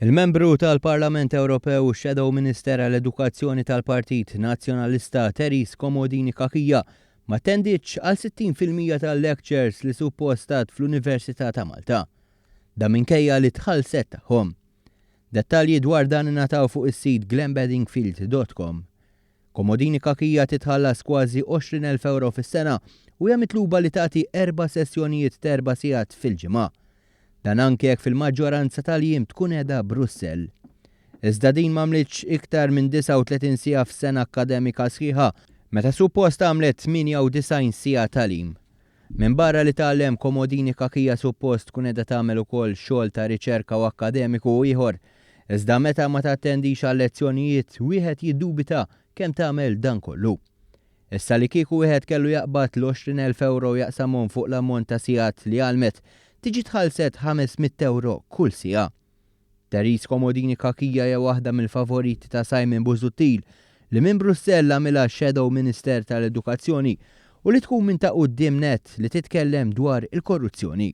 Il-membru tal-Parlament Ewropew u Shadow Minister għall-Edukazzjoni tal-Partit Nazzjonalista Teris Komodini Kakija ma tendiċ għal 60% tal-lectures li suppostat fl-Università ta' Malta. Da minkejja li tħallset tagħhom. Dettalji dwar dan ingħataw fuq is-sit glenbeddingfield.com. Komodini Kakija titħallas kważi 20,000 euro fis-sena u hija mitluba li tagħti 4 sessjonijiet ta' 4 sigħat fil-ġimgħa. Dan anke jekk fil-maġġoranza tal-jiem tkun qiegħda Brussell. Iżda din m'għamlitx iktar minn 39 siegħa f'sena akademika sħiħa meta suppost għamlet 98 siegħa tal-jiem. Minn barra li tgħallem Komodini Kakija suppost tkun qiegħda tagħmel ukoll xogħol ta' riċerka u akademiku ieħor, iżda meta ma tattendix għal lezzjonijiet wieħed jiddubita kemm tagħmel dan kollu. Issa li kieku wieħed kellu jaqbad l-20,000 euro jaqsamhom fuq l-ammont ta' sigħat li għalmet tiġi tħallset 500 euro kull siegħa. Teris Komodini Kakija hija waħda mill-favoriti ta' Simon Busuttil li minn Brussell għamilha Shadow Minister tal-Edukazzjoni u li tkun minn ta' quddiem net li titkellem dwar il-korruzzjoni.